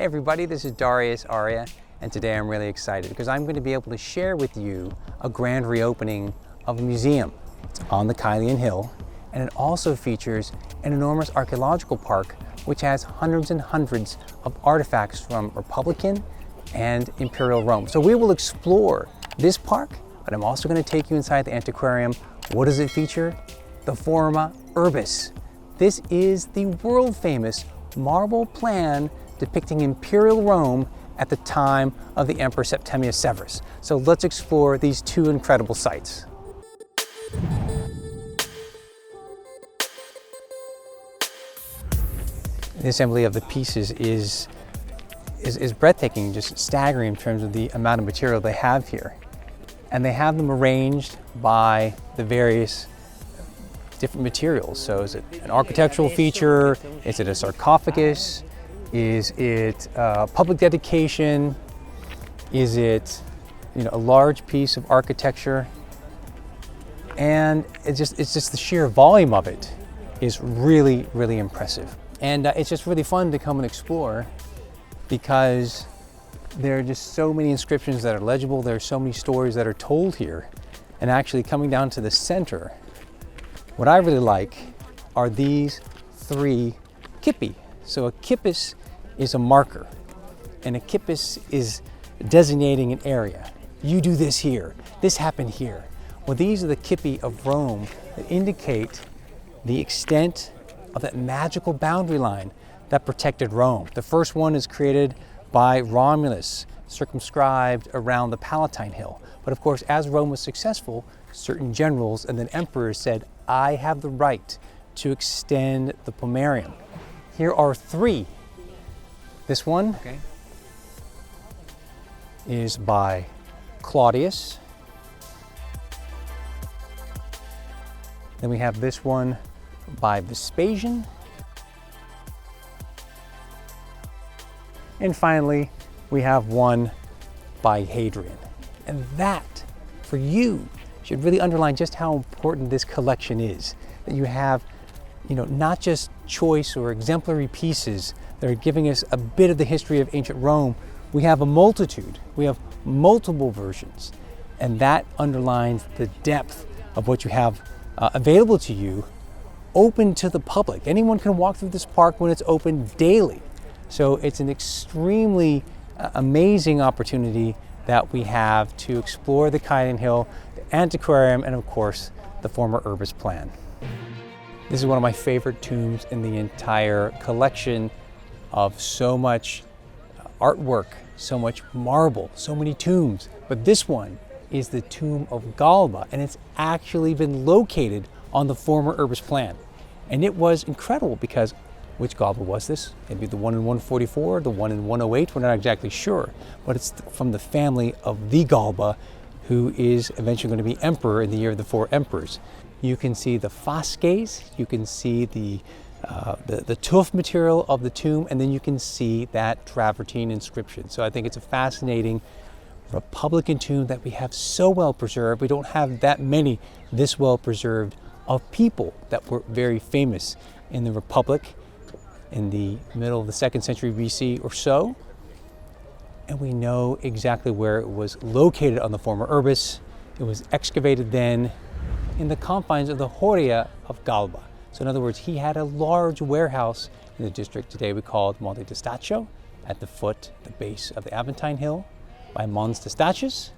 Hey everybody, this is Darius Arya, and today I'm really excited because I'm going to be able to share with you a grand reopening of a museum. It's on the Caelian hill, and it also features an enormous archaeological park which has hundreds and hundreds of artifacts from Republican and Imperial Rome. So we will explore this park, but I'm also going to take you inside the antiquarium. What does it feature? The Forma Urbis. This is the world famous marble plan depicting Imperial Rome at the time of the Emperor Septimius Severus. So let's explore these two incredible sites. The assembly of the pieces is breathtaking, just staggering in terms of the amount of material they have here. And they have them arranged by the various different materials. So is it an architectural feature? Is it a sarcophagus? Is it public dedication? Is it, a large piece of architecture? And it's just the sheer volume of it is really, really impressive. And it's just really fun to come and explore because there are just so many inscriptions that are legible. There are so many stories that are told here. And actually coming down to the center, what I really like are these three cippi. So a kippus is a marker, and a kippus is designating an area. You do this here, this happened here. Well, these are the cippi of Rome that indicate the extent of that magical boundary line that protected Rome. The first one is created by Romulus, circumscribed around the Palatine Hill. But of course, as Rome was successful, certain generals and then emperors said, I have the right to extend the Pomerium. Here are three. This one is by Claudius. Then we have this one by Vespasian. And finally, we have one by Hadrian. And that, for you, should really underline just how important this collection is. That you have, not just choice or exemplary pieces that are giving us a bit of the history of ancient Rome. We have a multitude. We have multiple versions. And that underlines the depth of what you have available to you, open to the public. Anyone can walk through this park when it's open daily. So it's an extremely amazing opportunity that we have to explore the Caelian Hill, the antiquarium, and of course, the Forma Urbis plan. This is one of my favorite tombs in the entire collection of so much artwork, so much marble, so many tombs. But this one is the tomb of Galba, and it's actually been located on the Forma Urbis plan. And it was incredible because which Galba was this? Maybe the one in 144, the one in 108, we're not exactly sure. But it's from the family of the Galba, who is eventually going to be emperor in the year of the four emperors. You can see the fasces, you can see the tuff material of the tomb, and then you can see that travertine inscription. So I think it's a fascinating Republican tomb that we have so well preserved. We don't have that many this well preserved of people that were very famous in the Republic in the middle of the 2nd century BC or so. And we know exactly where it was located on the Forma Urbis. It was excavated then in the confines of the Horia of Galba. So in other words, he had a large warehouse in the district today we call Monte Testaccio, at the base of the Aventine Hill by Mons Testaccius.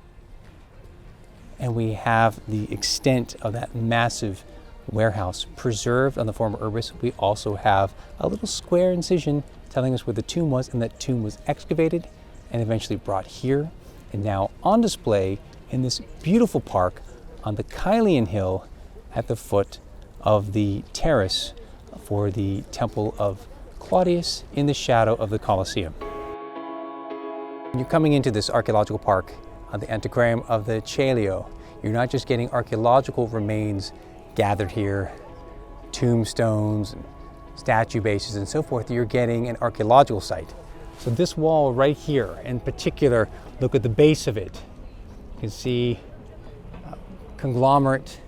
And we have the extent of that massive warehouse preserved on the Forma Urbis. We also have a little square incision telling us where the tomb was, and that tomb was excavated and eventually brought here and now on display in this beautiful park on the Caelian Hill at the foot of the terrace for the Temple of Claudius in the shadow of the Colosseum. You're coming into this archaeological park on the antiquarium of the Archeo. You're not just getting archaeological remains gathered here, tombstones, and statue bases and so forth. You're getting an archaeological site. So this wall right here in particular, look at the base of it. You can see conglomerate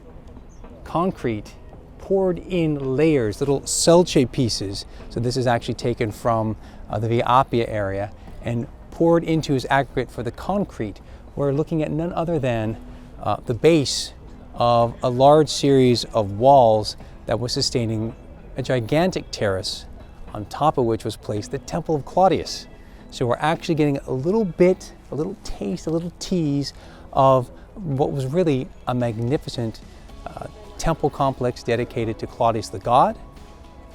concrete poured in layers, little cell-shaped pieces. So this is actually taken from the Via Appia area and poured into his aggregate for the concrete, we're looking at none other than the base of a large series of walls that was sustaining a gigantic terrace, on top of which was placed the Temple of Claudius. So we're actually getting a little bit, a little taste, a little tease of what was really a magnificent temple complex dedicated to Claudius the god.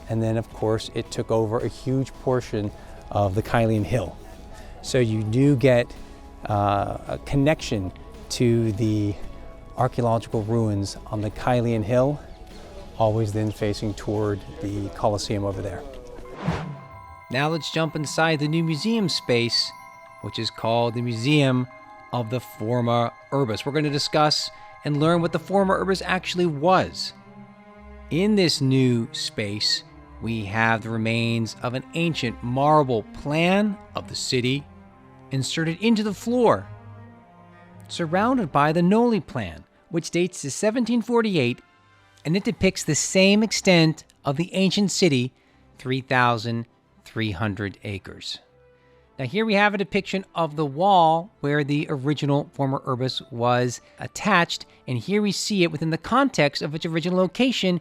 And then of course it took over a huge portion of the Caelian hill. So you do get a connection to the archaeological ruins on the Caelian hill, always then facing toward the Colosseum over there. Now let's jump inside the new museum space, which is called the Museum of the Forma Urbis. We're going to discuss and learn what the Forma Urbis actually was. In this new space, we have the remains of an ancient marble plan of the city inserted into the floor, surrounded by the Noli plan, which dates to 1748, and it depicts the same extent of the ancient city, 3,300 acres. Now here we have a depiction of the wall where the original Forma Urbis was attached, and here we see it within the context of its original location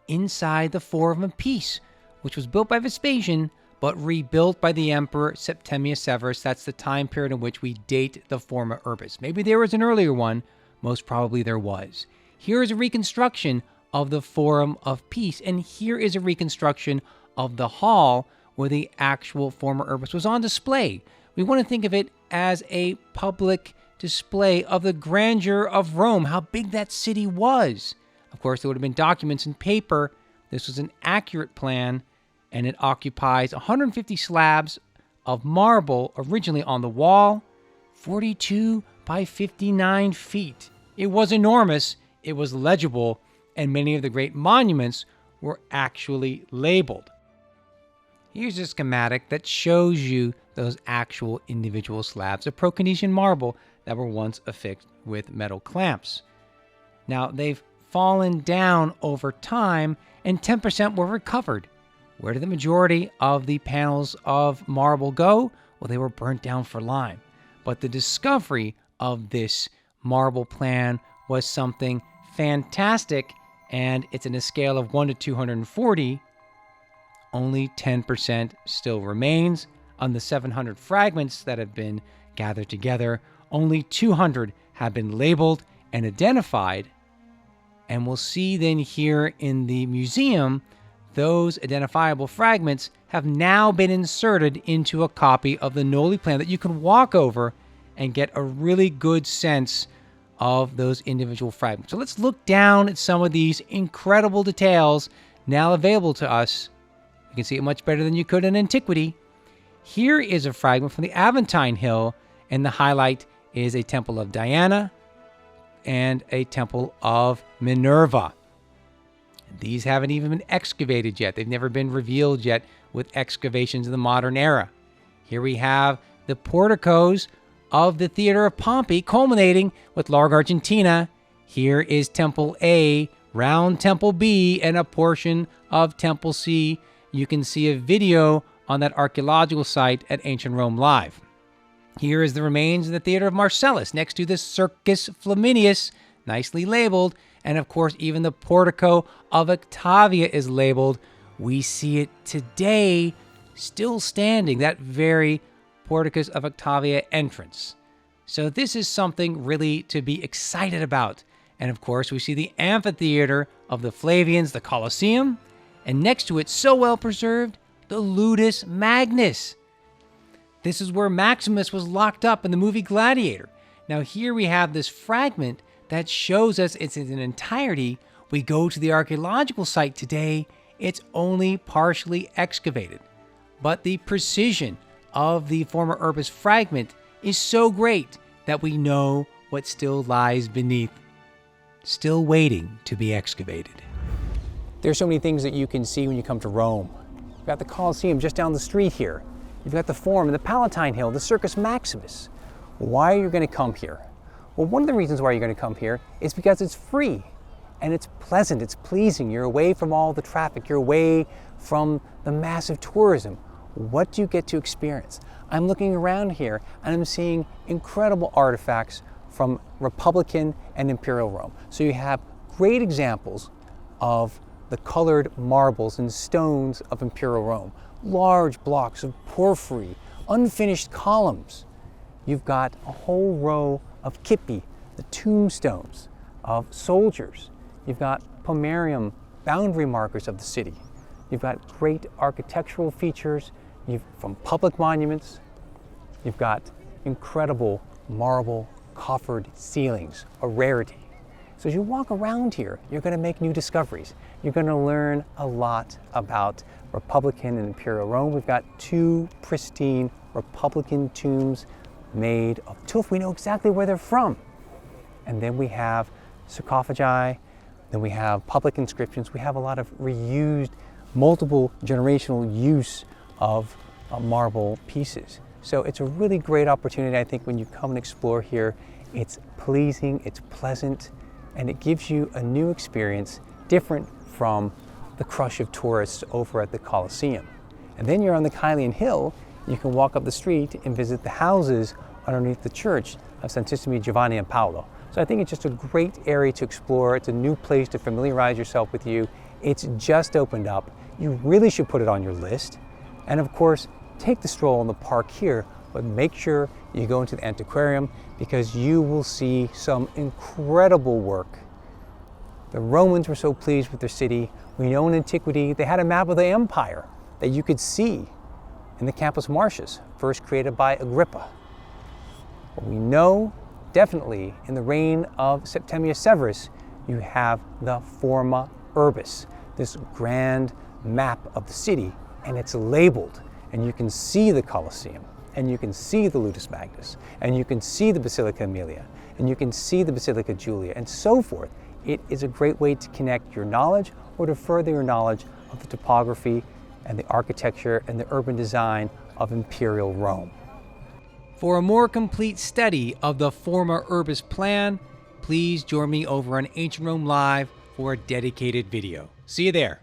inside the Forum of Peace, which was built by Vespasian, but rebuilt by the Emperor Septimius Severus. That's the time period in which we date the Forma Urbis. Maybe there was an earlier one, most probably there was. Here is a reconstruction of the Forum of Peace, and here is a reconstruction of the hall where the actual Forma Urbis was on display. We want to think of it as a public display of the grandeur of Rome, how big that city was. Of course, there would have been documents in paper. This was an accurate plan, and it occupies 150 slabs of marble originally on the wall, 42 by 59 feet. It was enormous, it was legible, and many of the great monuments were actually labeled. Here's a schematic that shows you those actual individual slabs of Proconnesian marble that were once affixed with metal clamps. Now, they've fallen down over time, and 10% were recovered. Where did the majority of the panels of marble go? Well, they were burnt down for lime. But the discovery of this marble plan was something fantastic, and it's in a scale of 1 to 240. Only 10% still remains. On the 700 fragments that have been gathered together, only 200 have been labeled and identified. And we'll see then here in the museum, those identifiable fragments have now been inserted into a copy of the Noli plan that you can walk over and get a really good sense of those individual fragments. So let's look down at some of these incredible details now available to us. You can see it much better than you could in antiquity. Here is a fragment from the Aventine Hill, and the highlight is a temple of Diana and a temple of Minerva. These haven't even been excavated yet. They've never been revealed yet with excavations in the modern era. Here we have the porticos of the Theater of Pompey, culminating with Larg Argentina. Here is Temple A, round Temple B, and a portion of Temple C. You can see a video on that archaeological site at Ancient Rome Live. Here is the remains of the Theater of Marcellus next to the Circus Flaminius, nicely labeled. And of course, even the portico of Octavia is labeled. We see it today still standing, that very porticus of Octavia entrance. So this is something really to be excited about. And of course, we see the amphitheater of the Flavians, the Colosseum, and next to it, so well preserved, the Ludus Magnus. This is where Maximus was locked up in the movie Gladiator. Now here we have this fragment that shows us it's in entirety. We go to the archaeological site today, it's only partially excavated. But the precision of the Forma Urbis fragment is so great that we know what still lies beneath, still waiting to be excavated. There's so many things that you can see when you come to Rome. You've got the Colosseum just down the street here. You've got the Forum and the Palatine Hill, the Circus Maximus. Why are you going to come here? Well, one of the reasons why you're going to come here is because it's free and it's pleasant, it's pleasing. You're away from all the traffic, you're away from the massive tourism. what do you get to experience? I'm looking around here and I'm seeing incredible artifacts from Republican and Imperial Rome. So you have great examples of the colored marbles and stones of Imperial Rome, large blocks of porphyry, unfinished columns. You've got a whole row of cippi, the tombstones of soldiers. You've got Pomerium, boundary markers of the city. You've got great architectural features from public monuments. You've got incredible marble coffered ceilings, a rarity. So as you walk around here, you're going to make new discoveries. You're going to learn a lot about Republican and Imperial Rome. We've got 2 pristine Republican tombs made of tuff. We know exactly where they're from. And then we have sarcophagi, then we have public inscriptions. We have a lot of reused, multiple generational use of marble pieces. So it's a really great opportunity, I think, when you come and explore here. It's pleasing, it's pleasant, and it gives you a new experience different from the crush of tourists over at the Colosseum. And then you're on the Caelian hill. You can walk up the street and visit the houses underneath the church of Santissimi Giovanni and Paolo. So I think it's just a great area to explore. It's a new place to familiarize yourself with you. It's just opened up. You really should put it on your list. And of course, take the stroll in the park here, but make sure you go into the antiquarium because you will see some incredible work. The Romans were so pleased with their city. We know in antiquity they had a map of the empire that you could see in the Campus Martius, first created by Agrippa. But we know definitely in the reign of Septimius Severus, you have the Forma Urbis, this grand map of the city, and it's labeled, and you can see the Colosseum, and you can see the Ludus Magnus, and you can see the Basilica Aemilia, and you can see the Basilica Julia, and so forth. It is a great way to connect your knowledge or to further your knowledge of the topography and the architecture and the urban design of Imperial Rome. For a more complete study of the Forma Urbis plan, please join me over on Ancient Rome Live for a dedicated video. See you there.